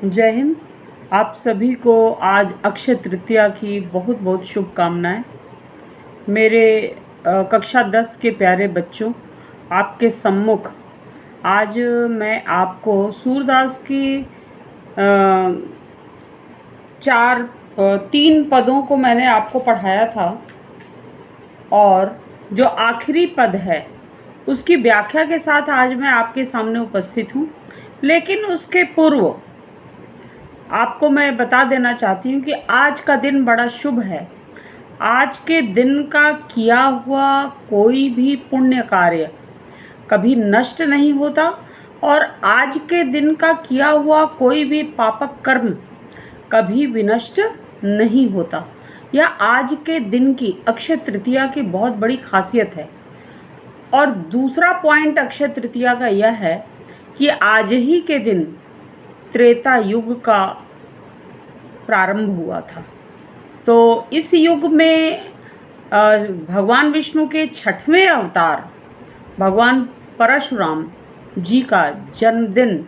जय हिंद। आप सभी को आज अक्षय तृतीया की बहुत बहुत शुभकामनाएं। मेरे कक्षा 10 के प्यारे बच्चों, आपके सम्मुख आज मैं आपको सूरदास की तीन पदों को मैंने आपको पढ़ाया था और जो आखिरी पद है उसकी व्याख्या के साथ आज मैं आपके सामने उपस्थित हूँ। लेकिन उसके पूर्व आपको मैं बता देना चाहती हूँ कि आज का दिन बड़ा शुभ है। आज के दिन का किया हुआ कोई भी पुण्य कार्य कभी नष्ट नहीं होता और आज के दिन का किया हुआ कोई भी पापक कर्म कभी विनष्ट नहीं होता। यह आज के दिन की अक्षय तृतीया की बहुत बड़ी खासियत है। और दूसरा पॉइंट अक्षय तृतीया का यह है कि आज ही के दिन त्रेता युग का प्रारंभ हुआ था। तो इस युग में भगवान विष्णु के 6वें अवतार भगवान परशुराम जी का जन्मदिन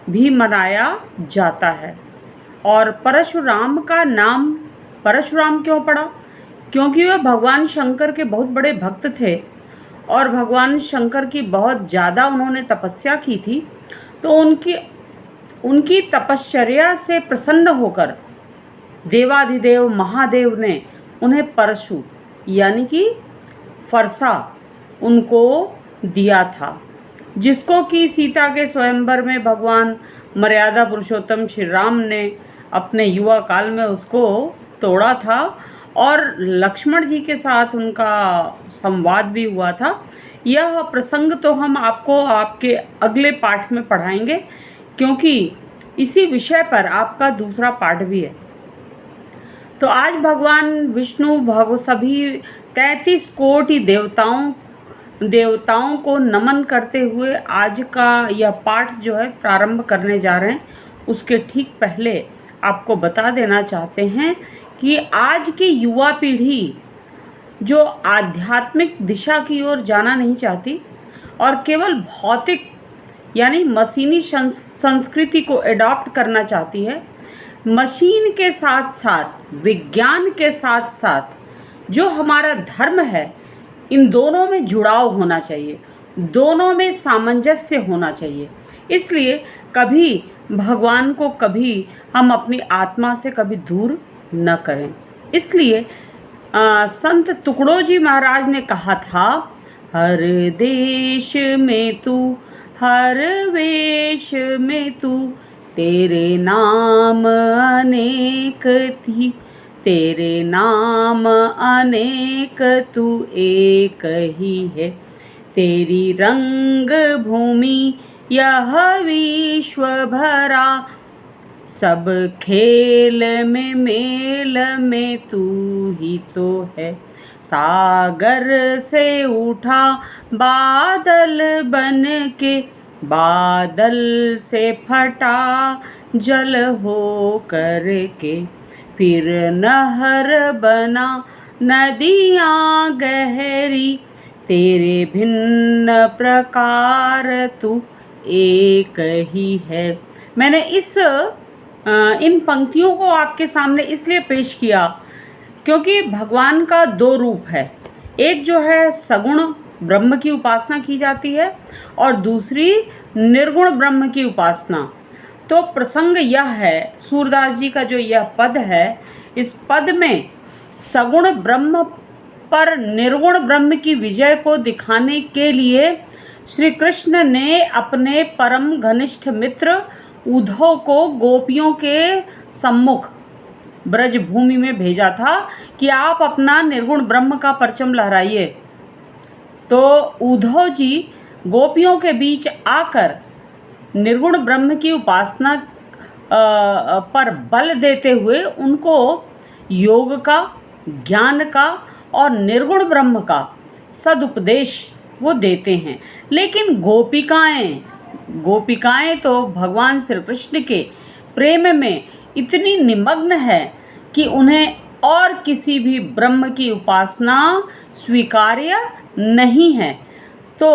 भी मनाया जाता है। और परशुराम का नाम परशुराम क्यों पड़ा? क्योंकि वह भगवान शंकर के बहुत बड़े भक्त थे और भगवान शंकर की बहुत ज़्यादा उन्होंने तपस्या की थी। तो उनकी तपश्चर्या से प्रसन्न होकर देवाधिदेव महादेव ने उन्हें परशु यानी कि फरसा उनको दिया था, जिसको कि सीता के स्वयंवर में भगवान मर्यादा पुरुषोत्तम श्री राम ने अपने युवा काल में उसको तोड़ा था और लक्ष्मण जी के साथ उनका संवाद भी हुआ था। यह प्रसंग तो हम आपको आपके अगले पाठ में पढ़ाएंगे, क्योंकि इसी विषय पर आपका दूसरा पाठ भी है। तो आज भगवान विष्णु सभी 33 कोटि देवताओं को नमन करते हुए आज का यह पाठ जो है प्रारंभ करने जा रहे हैं। उसके ठीक पहले आपको बता देना चाहते हैं कि आज की युवा पीढ़ी जो आध्यात्मिक दिशा की ओर जाना नहीं चाहती और केवल भौतिक यानी मशीनी संस्कृति को एडॉप्ट करना चाहती है, मशीन के साथ साथ विज्ञान के साथ साथ जो हमारा धर्म है, इन दोनों में जुड़ाव होना चाहिए, दोनों में सामंजस्य होना चाहिए। इसलिए कभी भगवान को कभी हम अपनी आत्मा से कभी दूर न करें। इसलिए संत तुकडोजी महाराज ने कहा था, हर देश में तू हर वेश में तू, तेरे नाम अनेक थी, तेरे नाम अनेक तू एक ही है, तेरी रंग भूमि यह विश्व भरा, सब खेल में मेल में तू ही तो है, सागर से उठा बादल बन के, बादल से फटा जल हो करके, फिर नहर बना नदियाँ गहरी, तेरे भिन्न प्रकार तू एक ही है। मैंने इन पंक्तियों को आपके सामने इसलिए पेश किया क्योंकि भगवान का 2 रूप है। एक जो है सगुण ब्रह्म की उपासना की जाती है और दूसरी निर्गुण ब्रह्म की उपासना। तो प्रसंग यह है, सूरदास जी का जो यह पद है, इस पद में सगुण ब्रह्म पर निर्गुण ब्रह्म की विजय को दिखाने के लिए श्री कृष्ण ने अपने परम घनिष्ठ मित्र उद्धव को गोपियों के सम्मुख ब्रज भूमि में भेजा था कि आप अपना निर्गुण ब्रह्म का परचम लहराइए। तो उद्धव जी गोपियों के बीच आकर निर्गुण ब्रह्म की उपासना पर बल देते हुए उनको योग का, ज्ञान का और निर्गुण ब्रह्म का सदुपदेश वो देते हैं। लेकिन गोपिकाएं तो भगवान श्री कृष्ण के प्रेम में इतनी निमग्न है कि उन्हें और किसी भी ब्रह्म की उपासना स्वीकार्य नहीं है। तो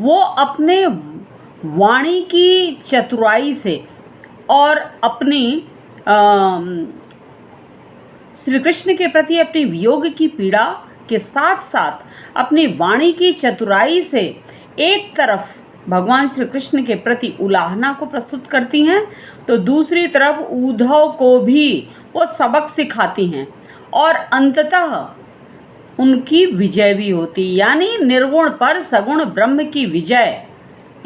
वो अपने वाणी की चतुराई से और अपनी श्री कृष्ण के प्रति अपनी वियोग की पीड़ा के साथ साथ अपनी वाणी की चतुराई से एक तरफ भगवान श्री कृष्ण के प्रति उलाहना को प्रस्तुत करती हैं, तो दूसरी तरफ उद्धव को भी वो सबक सिखाती हैं और अंततः उनकी विजय भी होती, यानी निर्गुण पर सगुण ब्रह्म की विजय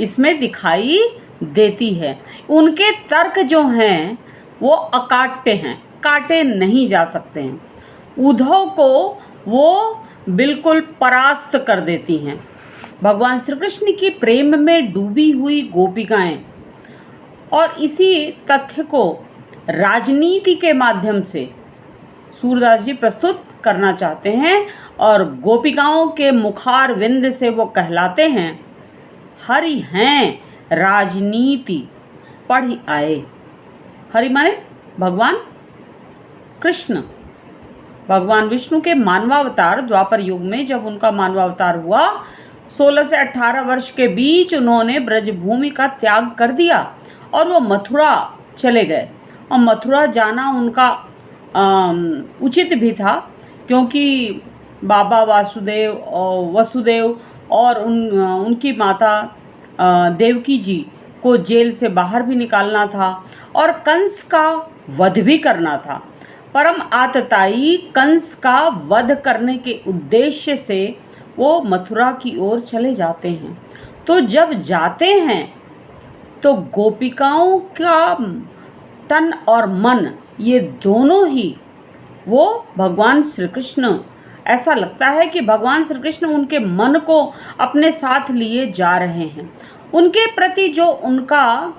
इसमें दिखाई देती है। उनके तर्क जो हैं वो अकाट्य हैं, काटे नहीं जा सकते हैं। उद्धव को वो बिल्कुल परास्त कर देती हैं। भगवान श्री कृष्ण की प्रेम में डूबी हुई गोपिकाएं और इसी तथ्य को राजनीति के माध्यम से सूरदास जी प्रस्तुत करना चाहते हैं और गोपिकाओं के मुखार विंद से वो कहलाते हैं, हरि हैं राजनीति पढ़ आए। हरि माने भगवान कृष्ण, भगवान विष्णु के मानवावतार। द्वापर युग में जब उनका मानवावतार हुआ, 16 से 18 वर्ष के बीच उन्होंने ब्रजभूमि का त्याग कर दिया और वो मथुरा चले गए। और मथुरा जाना उनका उचित भी था, क्योंकि बाबा वासुदेव और वसुदेव और उनकी माता देवकी जी को जेल से बाहर भी निकालना था और कंस का वध भी करना था। परम आतताई कंस का वध करने के उद्देश्य से वो मथुरा की ओर चले जाते हैं। तो जब जाते हैं तो गोपिकाओं का तन और मन ये दोनों ही वो भगवान श्री कृष्ण, ऐसा लगता है कि भगवान श्री कृष्ण उनके मन को अपने साथ लिए जा रहे हैं। उनके प्रति जो उनका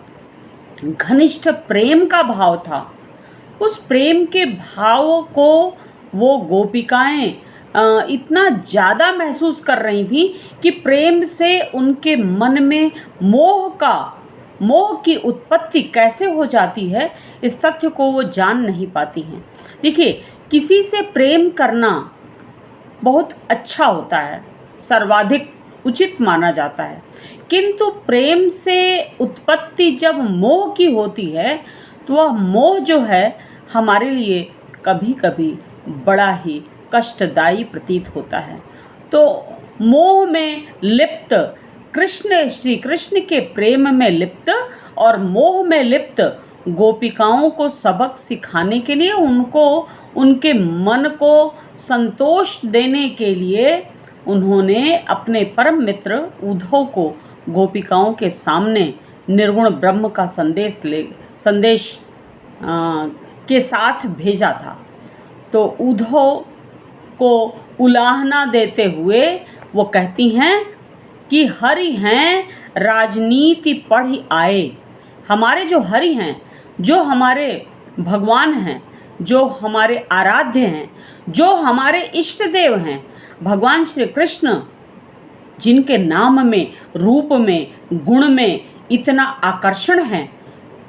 घनिष्ठ प्रेम का भाव था, उस प्रेम के भाव को वो गोपिकाएं इतना ज़्यादा महसूस कर रही थी कि प्रेम से उनके मन में मोह की उत्पत्ति कैसे हो जाती है, इस तथ्य को वो जान नहीं पाती हैं। देखिए, किसी से प्रेम करना बहुत अच्छा होता है, सर्वाधिक उचित माना जाता है, किंतु प्रेम से उत्पत्ति जब मोह की होती है तो वह मोह जो है हमारे लिए कभी कभी बड़ा ही कष्टदायी प्रतीत होता है। तो मोह में लिप्त श्री कृष्ण के प्रेम में लिप्त और मोह में लिप्त गोपिकाओं को सबक सिखाने के लिए, उनको उनके मन को संतोष देने के लिए उन्होंने अपने परम मित्र उद्धव को गोपिकाओं के सामने निर्गुण ब्रह्म का संदेश के साथ भेजा था। तो उद्धव को उलाहना देते हुए वो कहती हैं कि हरि हैं राजनीति पढ़ आए। हमारे जो हरि हैं, जो हमारे भगवान हैं, जो हमारे आराध्य हैं, जो हमारे इष्ट देव हैं, भगवान श्री कृष्ण, जिनके नाम में, रूप में, गुण में इतना आकर्षण है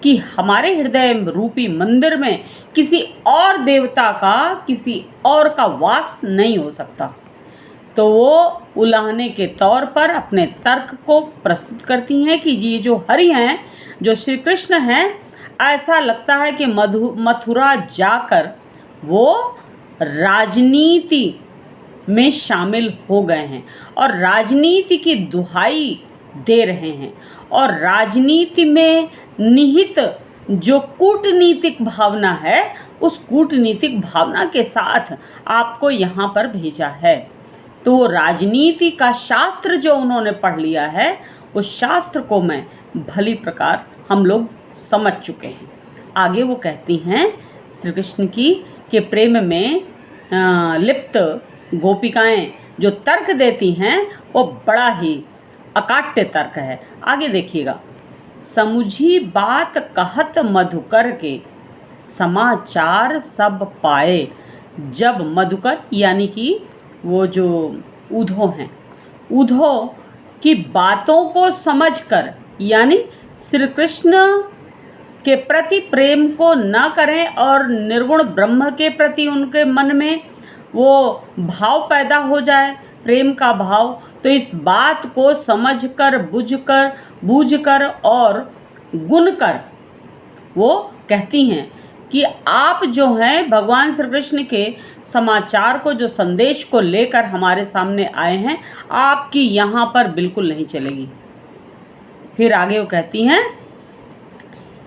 कि हमारे हृदय रूपी मंदिर में किसी और देवता का, किसी और का वास नहीं हो सकता। तो वो उलाहने के तौर पर अपने तर्क को प्रस्तुत करती हैं कि ये जो हरि हैं, जो श्री कृष्ण हैं, ऐसा लगता है कि मथुरा जाकर वो राजनीति में शामिल हो गए हैं और राजनीति की दुहाई दे रहे हैं और राजनीति में निहित जो कूटनीतिक भावना है, उस कूटनीतिक भावना के साथ आपको यहाँ पर भेजा है। तो वो राजनीति का शास्त्र जो उन्होंने पढ़ लिया है, उस शास्त्र को मैं भली प्रकार हम लोग समझ चुके हैं। आगे वो कहती हैं श्री कृष्ण के प्रेम में लिप्त गोपिकाएं जो तर्क देती हैं वो बड़ा ही अकाट्य तर्क है। आगे देखिएगा, समुझी बात कहत मधुकर के समाचार सब पाए। जब मधुकर यानी कि वो जो उद्धव हैं, उद्धव की बातों को समझकर, यानी श्री कृष्ण के प्रति प्रेम को न करें और निर्गुण ब्रह्म के प्रति उनके मन में वो भाव पैदा हो जाए, प्रेम का भाव, तो इस बात को समझकर, बूझकर और गुनकर वो कहती हैं कि आप जो हैं भगवान श्री कृष्ण के समाचार को, जो संदेश को लेकर हमारे सामने आए हैं, आपकी यहाँ पर बिल्कुल नहीं चलेगी। फिर आगे वो कहती हैं,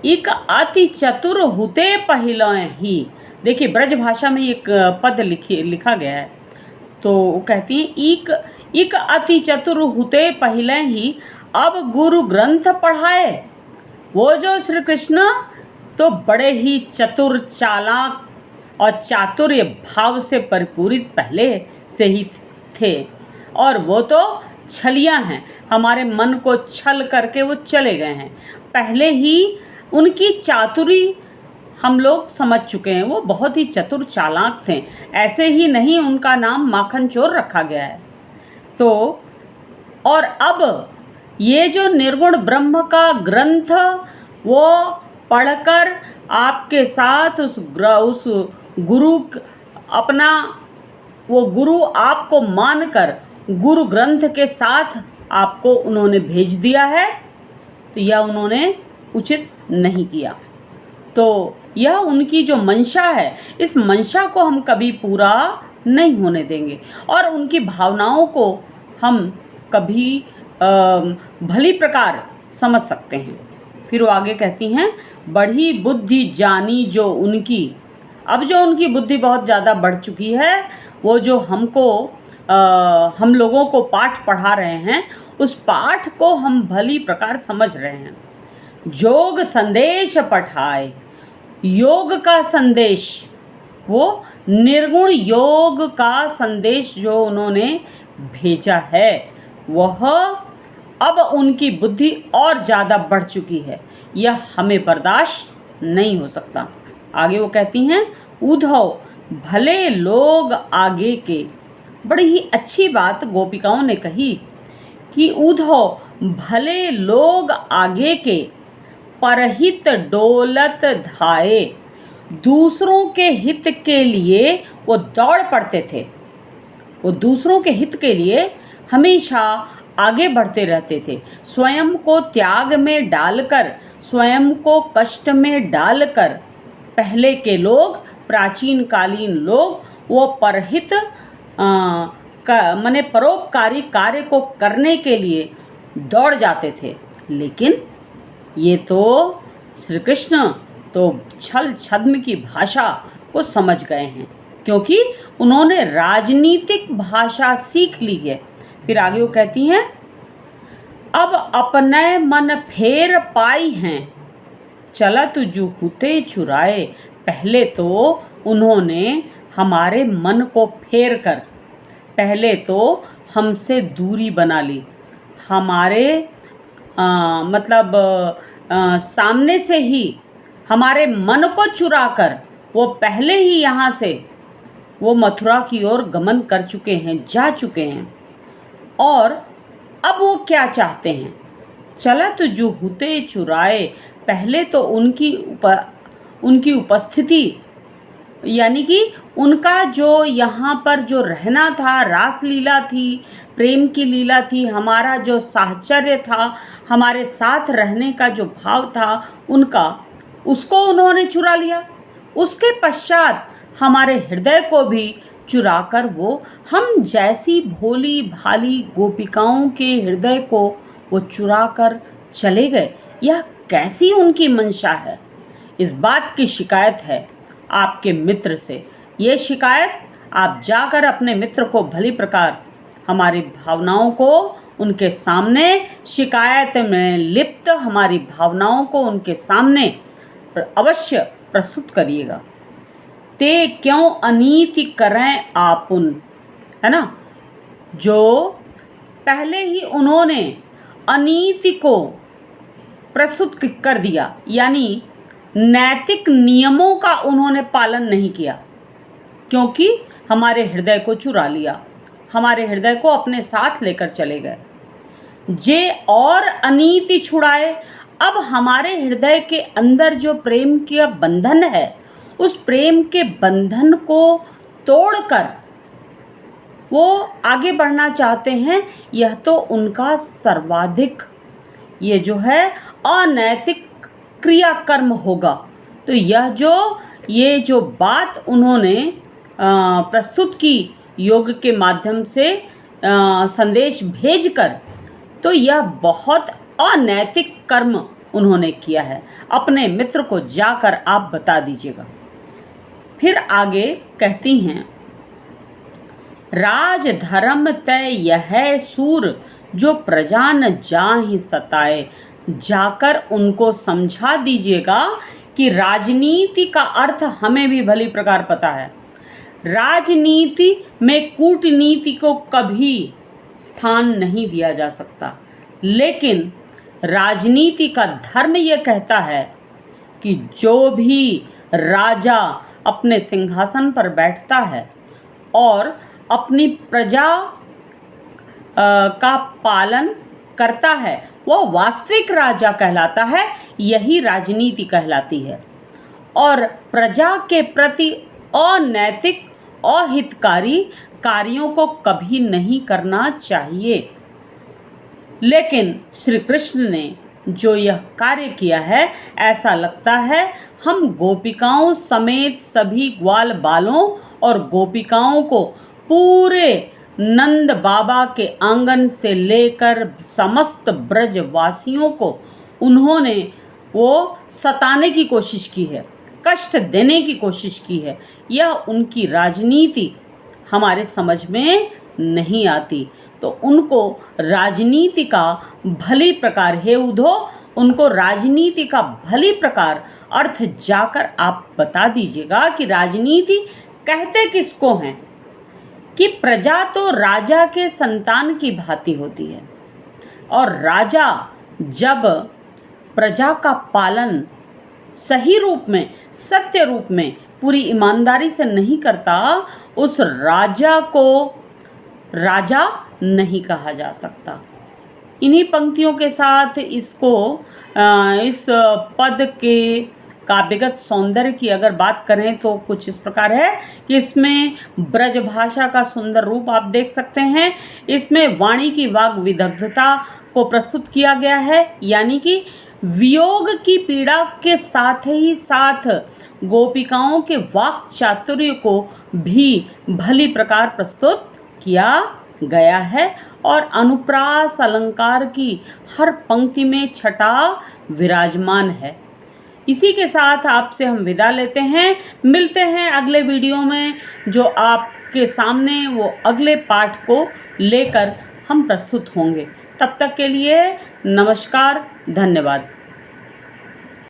इक अति चतुर हुते पहिलौं ही। देखिए ब्रज भाषा में एक पद लिखा गया है। तो वो कहती हैं, इक अति चतुर हुते पहले ही अब गुरु ग्रंथ पढ़ाए। वो जो श्री कृष्ण तो बड़े ही चतुर, चालाक और चातुर्य भाव से परिपूरित पहले से ही थे, और वो तो छलियाँ हैं, हमारे मन को छल करके वो चले गए हैं। पहले ही उनकी चातुरी हम लोग समझ चुके हैं, वो बहुत ही चतुर चालाक थे। ऐसे ही नहीं उनका नाम माखन चोर रखा गया है। तो और अब ये जो निर्गुण ब्रह्म का ग्रंथ वो पढ़कर आपके साथ उस गुरु अपना, वो गुरु आपको मानकर गुरु ग्रंथ के साथ आपको उन्होंने भेज दिया है, तो यह उन्होंने उचित नहीं किया। तो यह उनकी जो मंशा है, इस मंशा को हम कभी पूरा नहीं होने देंगे, और उनकी भावनाओं को हम कभी भली प्रकार समझ सकते हैं। फिर वो आगे कहती हैं, बढ़ी बुद्धि जानी जो उनकी। अब जो उनकी बुद्धि बहुत ज़्यादा बढ़ चुकी है, वो जो हम लोगों को पाठ पढ़ा रहे हैं, उस पाठ को हम भली प्रकार समझ रहे हैं। जोग संदेश पठाए, योग का संदेश, वो निर्गुण योग का संदेश जो उन्होंने भेजा है, वह अब उनकी बुद्धि और ज़्यादा बढ़ चुकी है, यह हमें बर्दाश्त नहीं हो सकता। आगे वो कहती हैं, उद्धव भले लोग आगे के। बड़ी ही अच्छी बात गोपिकाओं ने कही कि उद्धव भले लोग आगे के, परहित डोलत धाये। दूसरों के हित के लिए वो दौड़ पड़ते थे, वो दूसरों के हित के लिए हमेशा आगे बढ़ते रहते थे। स्वयं को त्याग में डालकर, स्वयं को कष्ट में डालकर पहले के लोग, प्राचीन कालीन लोग, वो परहित माने परोपकारी कार्य को करने के लिए दौड़ जाते थे। लेकिन ये तो श्री कृष्ण तो छल छद्म की भाषा को समझ गए हैं, क्योंकि उन्होंने राजनीतिक भाषा सीख ली है। फिर आगे वो कहती हैं, अब अपने मन फेर पाई हैं, चलत जो हुते चुराए। पहले तो उन्होंने हमारे मन को फेर कर, पहले तो हमसे दूरी बना ली, हमारे सामने से ही हमारे मन को चुरा कर वो पहले ही यहाँ से वो मथुरा की ओर गमन कर चुके हैं, जा चुके हैं। और अब वो क्या चाहते हैं, चलत जो हुते चुराए। पहले तो उनकी उपस्थिति, यानी कि उनका जो यहाँ पर जो रहना था, रास लीला थी, प्रेम की लीला थी, हमारा जो साहचर्य था, हमारे साथ रहने का जो भाव था उनका, उसको उन्होंने चुरा लिया। उसके पश्चात हमारे हृदय को भी चुराकर वो हम जैसी भोली भाली गोपिकाओं के हृदय को वो चुराकर चले गए। यह कैसी उनकी मंशा है, इस बात की शिकायत है आपके मित्र से। ये शिकायत आप जाकर अपने मित्र को भली प्रकार हमारी भावनाओं को उनके सामने, शिकायत में लिप्त हमारी भावनाओं को उनके सामने अवश्य प्रस्तुत करिएगा। ते क्यों अनीति करें आपुन, है ना। जो पहले ही उन्होंने अनीति को प्रस्तुत कर दिया, यानी नैतिक नियमों का उन्होंने पालन नहीं किया, क्योंकि हमारे हृदय को चुरा लिया, हमारे हृदय को अपने साथ लेकर चले गए। जे और अनीति छुड़ाए। अब हमारे हृदय के अंदर जो प्रेम का बंधन है, उस प्रेम के बंधन को तोड़कर वो आगे बढ़ना चाहते हैं। यह तो उनका सर्वाधिक ये जो है अनैतिक क्रियाकर्म होगा। तो ये जो बात उन्होंने प्रस्तुत की योग के माध्यम से संदेश भेजकर, तो यह बहुत अनैतिक कर्म उन्होंने किया है। अपने मित्र को जाकर आप बता दीजिएगा। फिर आगे कहती हैं, राज धर्म तय यह सूर जो प्रजा न जाहि सताए। जाकर उनको समझा दीजिएगा कि राजनीति का अर्थ हमें भी भली प्रकार पता है। राजनीति में कूटनीति को कभी स्थान नहीं दिया जा सकता, लेकिन राजनीति का धर्म यह कहता है कि जो भी राजा अपने सिंहासन पर बैठता है और अपनी प्रजा का पालन करता है, वह वास्तविक राजा कहलाता है। यही राजनीति कहलाती है। और प्रजा के प्रति अनैतिक अहितकारी कार्यों को कभी नहीं करना चाहिए। लेकिन श्री कृष्ण ने जो यह कार्य किया है, ऐसा लगता है हम गोपिकाओं समेत सभी ग्वाल बालों और गोपिकाओं को पूरे नंद बाबा के आंगन से लेकर समस्त ब्रजवासियों को उन्होंने वो सताने की कोशिश की है, कष्ट देने की कोशिश की है। यह उनकी राजनीति हमारे समझ में नहीं आती। तो उनको राजनीति का भली प्रकार, हे उद्धव, उनको राजनीति का भली प्रकार अर्थ जाकर आप बता दीजिएगा कि राजनीति कहते किसको हैं, कि प्रजा तो राजा के संतान की भांति होती है, और राजा जब प्रजा का पालन सही रूप में, सत्य रूप में, पूरी ईमानदारी से नहीं करता, उस राजा को राजा नहीं कहा जा सकता। इन्हीं पंक्तियों के साथ इस पद के काव्यगत सौंदर्य की अगर बात करें तो कुछ इस प्रकार है कि इसमें ब्रज भाषा का सुंदर रूप आप देख सकते हैं। इसमें वाणी की वाग विदग्धता को प्रस्तुत किया गया है, यानी कि वियोग की पीड़ा के साथ ही साथ गोपिकाओं के वाक चातुर्य को भी भली प्रकार प्रस्तुत किया गया है। और अनुप्रास अलंकार की हर पंक्ति में छटा विराजमान है। इसी के साथ आपसे हम विदा लेते हैं। मिलते हैं अगले वीडियो में, जो आपके सामने वो अगले पाठ को लेकर हम प्रस्तुत होंगे। तब तक के लिए नमस्कार, धन्यवाद।